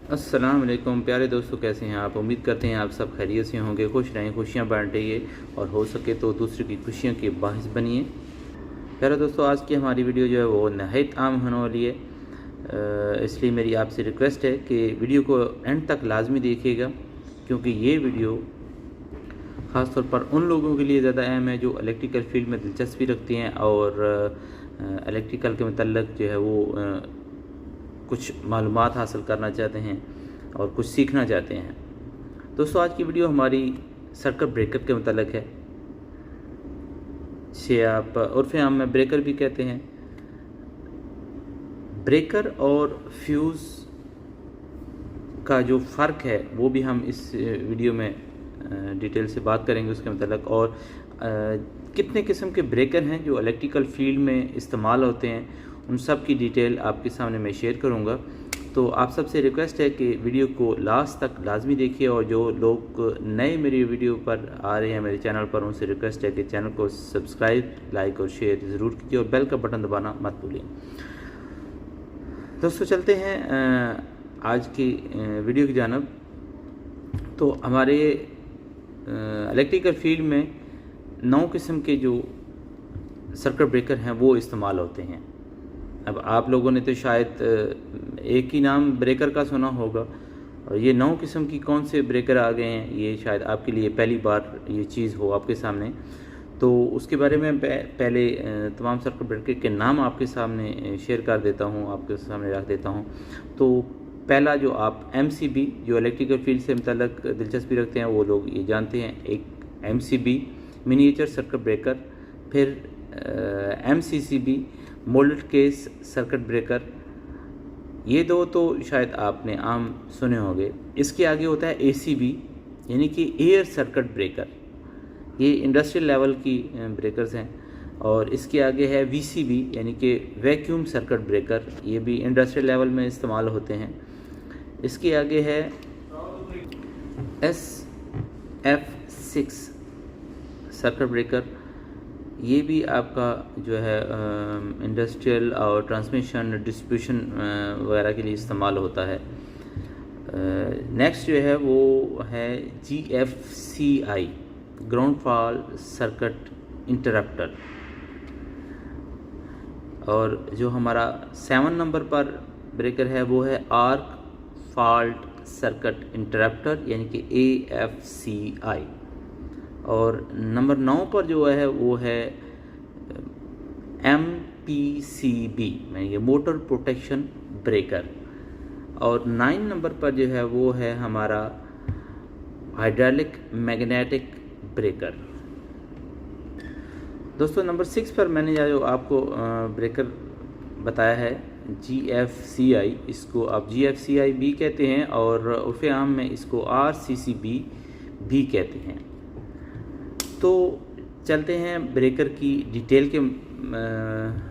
अस्सलाम वालेकुम प्यारे दोस्तों, कैसे हैं आप। उम्मीद करते हैं आप सब खैरियत से होंगे, खुश रहें, खुशियाँ बांटिए और हो सके तो दूसरे की खुशियों के बाहिस बनिए। प्यारे दोस्तों, आज की हमारी वीडियो जो है वो नहायत आम होने वाली है, इसलिए मेरी आपसे रिक्वेस्ट है कि वीडियो को एंड तक लाजमी देखिएगा, क्योंकि ये वीडियो ख़ास तौर पर उन लोगों के लिए ज़्यादा अहम है जो इलेक्ट्रिकल फील्ड में दिलचस्पी रखती हैं और इलेक्ट्रिकल के मतलब जो है वो कुछ मालूमात हासिल करना चाहते हैं और कुछ सीखना चाहते हैं। दोस्तों, आज की वीडियो हमारी सर्किट ब्रेकर के मतलब है, जिसे आप उर्फ़ आम में ब्रेकर भी कहते हैं। ब्रेकर और फ्यूज़ का जो फ़र्क है वो भी हम इस वीडियो में डिटेल से बात करेंगे उसके मतलब, और कितने किस्म के ब्रेकर हैं जो इलेक्ट्रिकल फील्ड में इस्तेमाल होते हैं, उन सब की डिटेल आपके सामने मैं शेयर करूंगा। तो आप सबसे रिक्वेस्ट है कि वीडियो को लास्ट तक लाजमी देखिए, और जो लोग नए मेरी वीडियो पर आ रहे हैं मेरे चैनल पर, उनसे रिक्वेस्ट है कि चैनल को सब्सक्राइब, लाइक और शेयर ज़रूर कीजिए और बेल का बटन दबाना मत भूलिए। दोस्तों, चलते हैं आज की वीडियो की जानब। तो हमारे इलेक्ट्रिकल फील्ड में 9 किस्म के जो सर्किट ब्रेकर हैं वो इस्तेमाल होते हैं। अब आप लोगों ने तो शायद एक ही नाम ब्रेकर का सुना होगा, और ये 9 किस्म की कौन से ब्रेकर आ गए हैं ये शायद आपके लिए पहली बार ये चीज़ हो आपके सामने। तो उसके बारे में पहले तमाम सर्किट ब्रेकर के नाम आपके सामने शेयर कर देता हूँ, आपके सामने रख देता हूँ। तो पहला जो आप MCB, जो इलेक्ट्रिकल फील्ड से मतलब दिलचस्पी रखते हैं वो लोग ये जानते हैं, एक MCB मिनिएचर सर्किट ब्रेकर, फिर MCCB moulded case circuit breaker. ये दो तो शायद आपने आम सुने होंगे। इसके आगे होता है ACB यानी कि एयर सर्किट ब्रेकर, ये इंडस्ट्रियल लेवल की ब्रेकर्स हैं। और इसके आगे है VCB यानी कि वैक्यूम सर्किट ब्रेकर, ये भी इंडस्ट्रियल लेवल में इस्तेमाल होते हैं। इसके आगे है SF6 सर्किट ब्रेकर, ये भी आपका जो है इंडस्ट्रियल और ट्रांसमिशन डिस्ट्रीब्यूशन वगैरह के लिए इस्तेमाल होता है। नेक्स्ट जो है वो है GFCI ground fall circuit interrupter, और जो हमारा 7 नंबर पर ब्रेकर है वो है आर्क फॉल्ट सर्किट इंटरप्टर यानी कि AFCI। और नंबर 9 पर जो है वो है MPCB यानी कि मोटर प्रोटेक्शन ब्रेकर। और 9 नंबर पर जो है वो है हमारा हाइड्रोलिक मैग्नेटिक ब्रेकर। दोस्तों, नंबर 6 पर मैंने जो आपको ब्रेकर बताया है GFCI, इसको आप GFCI भी कहते हैं और उर्फ़ आम में इसको RCCB भी कहते हैं। तो चलते हैं ब्रेकर की डिटेल के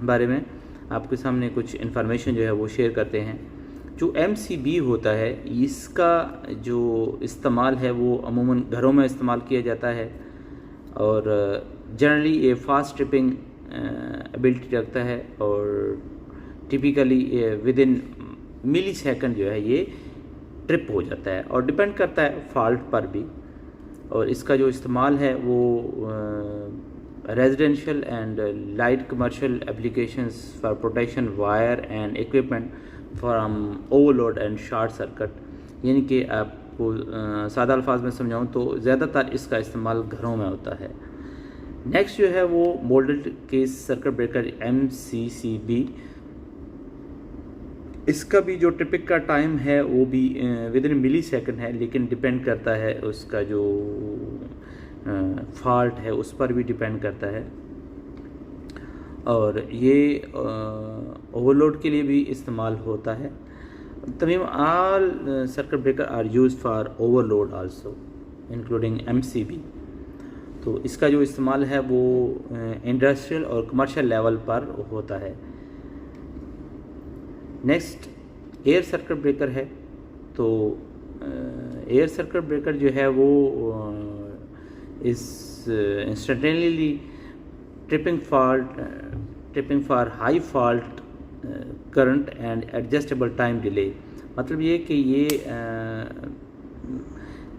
बारे में, आपके सामने कुछ इन्फॉर्मेशन जो है वो शेयर करते हैं। जो MCB होता है इसका जो इस्तेमाल है वो अमूमन घरों में इस्तेमाल किया जाता है, और जनरली ये फास्ट ट्रिपिंग एबिलिटी रखता है, और typically within millisecond जो है ये ट्रिप हो जाता है, और डिपेंड करता है फॉल्ट पर भी। और इसका जो इस्तेमाल है वो residential and light commercial applications for protection wire and equipment from overload and short circuit, यानी कि आपको सादा अल्फाज में समझाऊँ तो ज़्यादातर इसका इस्तेमाल घरों में होता है। नेक्स्ट जो है वो moulded case circuit breaker MCCB, इसका भी जो ट्रिपिक का टाइम है वो भी विद इन मिली सेकेंड है, लेकिन डिपेंड करता है उसका जो फॉल्ट है उस पर भी डिपेंड करता है। और ये ओवरलोड के लिए भी इस्तेमाल होता है। तमाम all circuit breaker are used for overload also including MCB। तो इसका जो इस्तेमाल है वो इंडस्ट्रियल और कमर्शियल लेवल पर होता है। नेक्स्ट एयर सर्किट ब्रेकर है। तो एयर सर्किट ब्रेकर जो है वो इस instantaneously tripping for high fault current and adjustable time delay मतलब ये कि ये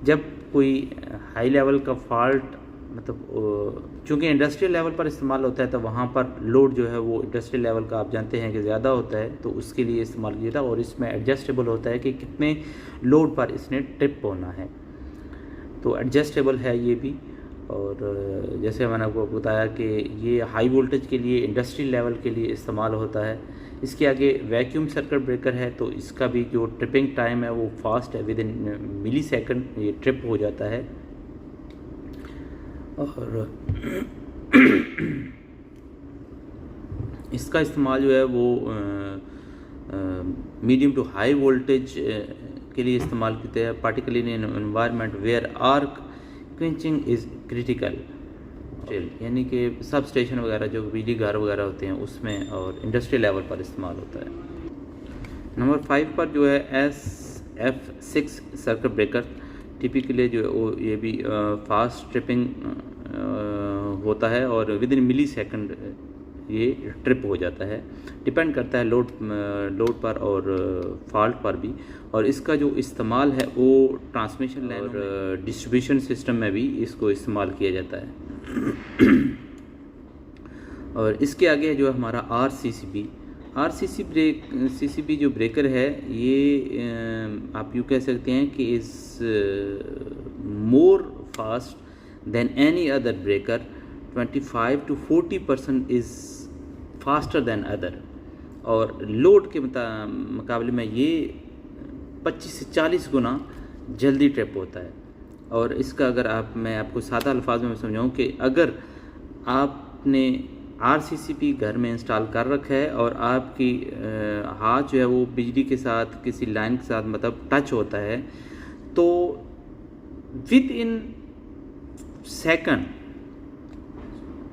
जब कोई हाई लेवल का फॉल्ट, मतलब चूँकि इंडस्ट्रियल लेवल पर इस्तेमाल होता है तो वहाँ पर लोड जो है वो इंडस्ट्रियल लेवल का आप जानते हैं कि ज़्यादा होता है, तो उसके लिए इस्तेमाल किया था। और इसमें एडजस्टेबल होता है कि कितने लोड पर इसने ट्रिप होना है, तो एडजस्टेबल है ये भी। और जैसे मैंने आपको बताया कि ये हाई वोल्टेज के लिए, इंडस्ट्रियल लेवल के लिए इस्तेमाल होता है। इसके आगे वैक्यूम सर्किट ब्रेकर है, तो इसका भी जो ट्रिपिंग टाइम है वो फास्ट है, विद इन मिली सेकेंड ये ट्रिप हो जाता है। और इसका इस्तेमाल जो है वो मीडियम टू हाई वोल्टेज के लिए इस्तेमाल करते हैं, particularly in environment where arc quenching is critical, यानी कि सब स्टेशन वगैरह जो बिजली घर वगैरह होते हैं उसमें, और इंडस्ट्रियल लेवल पर इस्तेमाल होता है। नंबर 5 पर जो है SF6 सर्किट ब्रेकर, टिपिकली जो है वो ये भी फास्ट ट्रिपिंग होता है और विद इन मिली सेकेंड ये ट्रिप हो जाता है। डिपेंड करता है लोड पर और फॉल्ट पर भी। और इसका जो इस्तेमाल है वो ट्रांसमिशन लाइन और डिस्ट्रीब्यूशन सिस्टम में भी इसको इस्तेमाल किया जाता है। और इसके आगे जो हमारा RCCB जो ब्रेकर है, ये आप यूँ कह सकते हैं कि is more fast than any other breaker, 25 to 40% is faster than other. और लोड के मुकाबले में ये 25 से 40 गुना जल्दी ट्रिप होता है। और इसका अगर मैं आपको सादा अल्फाज में समझाऊँ कि अगर आपने RCCB घर में इंस्टॉल कर रखा है और आपकी हाथ जो है वो बिजली के साथ किसी लाइन के साथ मतलब टच होता है, तो विद इन सेकंड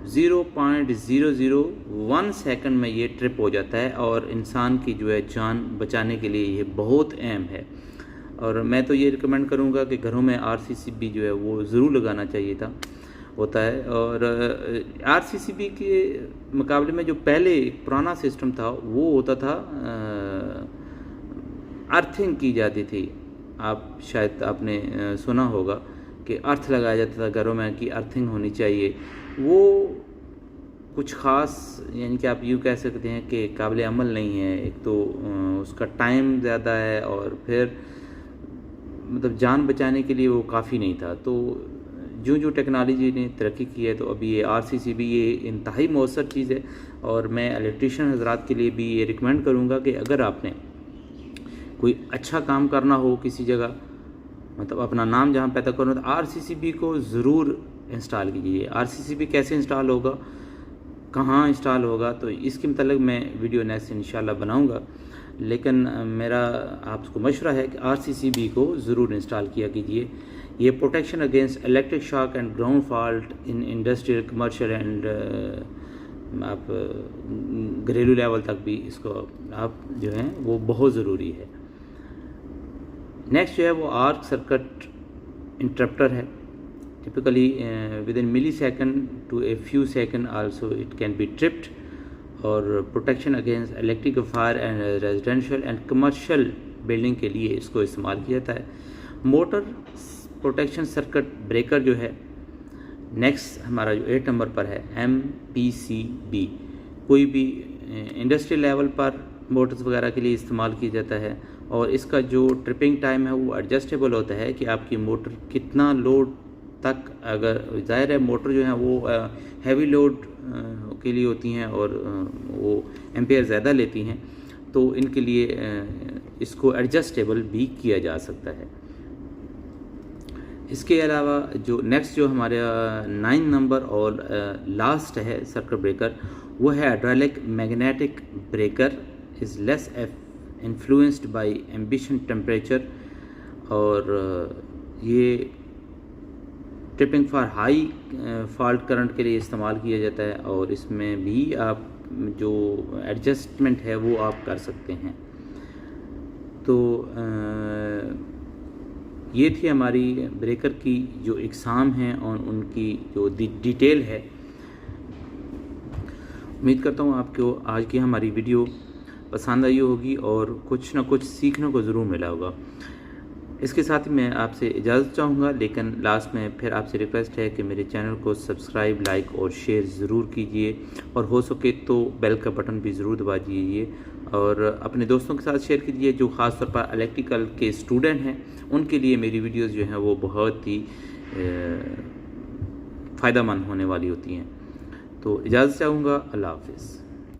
0.001 सेकंड में ये ट्रिप हो जाता है। और इंसान की जो है जान बचाने के लिए ये बहुत अहम है। और मैं तो ये रिकमेंड करूँगा कि घरों में RCCB जो है वो ज़रूर लगाना चाहिए होता है। और RCCB के मुकाबले में जो पहले पुराना सिस्टम था वो होता था, अर्थिंग की जाती थी। आप शायद आपने सुना होगा कि अर्थ लगाया जाता था घरों में कि अर्थिंग होनी चाहिए। वो कुछ ख़ास, यानी कि आप यूँ कह सकते हैं कि काबिल अमल नहीं है। एक तो उसका टाइम ज़्यादा है और फिर मतलब जान बचाने के लिए वो काफ़ी नहीं था। तो जो टेक्नोलॉजी ने तरक्की की है, तो अभी ये RCCB ये इंतहाई मौसर चीज़ है। और मैं इलेक्ट्रीशियन हज़रात के लिए भी ये रिकमेंड करूँगा कि अगर आपने कोई अच्छा काम करना हो किसी जगह, मतलब अपना नाम जहाँ पैदा करना, तो RCCB को ज़रूर इंस्टॉल कीजिए। RCCB कैसे इंस्टॉल होगा, कहाँ इंस्टॉल होगा, तो इसके मतलब मैं वीडियो नेक्स्ट इंशाल्लाह बनाऊँगा। लेकिन मेरा आपको मशवरा है कि RCCB को ज़रूर इंस्टॉल किया कीजिए। ये protection against electric shock and ground fault in industrial, commercial and आप घरेलू लेवल तक भी इसको आप जो है वो बहुत ज़रूरी है। नेक्स्ट जो है वो आर्क सर्किट इंटरप्टर है। Typically within millisecond to a few second also it can be tripped. और protection against electric fire and residential and commercial building के लिए इसको इस्तेमाल किया जाता है। मोटर प्रोटेक्शन सर्किट ब्रेकर जो है नेक्स्ट हमारा जो 8 नंबर पर है MPCB, कोई भी इंडस्ट्रियल लेवल पर मोटर्स वगैरह के लिए इस्तेमाल किया जाता है। और इसका जो ट्रिपिंग टाइम है वो एडजस्टेबल होता है कि आपकी मोटर कितना लोड तक, अगर ज़ाहिर है मोटर जो है वो हैवी लोड के लिए होती हैं और वो एम्पेयर ज़्यादा लेती हैं, तो इनके लिए इसको एडजस्टेबल भी किया जा सकता है। इसके अलावा जो नेक्स्ट जो हमारे 9 नंबर और लास्ट है सर्किट ब्रेकर, वो है hydraulic magnetic breaker is less influenced by ambition temperature. और ये tripping for high fault current के लिए इस्तेमाल किया जाता है। और इसमें भी आप जो एडजस्टमेंट है वो आप कर सकते हैं। तो ये थी हमारी ब्रेकर की जो इकसाम हैं और उनकी जो डिटेल है। उम्मीद करता हूँ आपको आज की हमारी वीडियो पसंद आई होगी और कुछ ना कुछ सीखने को ज़रूर मिला होगा। इसके साथ ही मैं आपसे इजाज़त चाहूँगा, लेकिन लास्ट में फिर आपसे रिक्वेस्ट है कि मेरे चैनल को सब्सक्राइब, लाइक और शेयर ज़रूर कीजिए और हो सके तो बेल का बटन भी ज़रूर दबा दीजिए और अपने दोस्तों के साथ शेयर कीजिए जो ख़ास तौर पर इलेक्ट्रिकल के स्टूडेंट हैं। उनके लिए मेरी वीडियोज़ जो हैं वो बहुत ही फ़ायदेमंद होने वाली होती हैं। तो इजाज़त चाहूँगा। अल्लाह हाफ़िज़।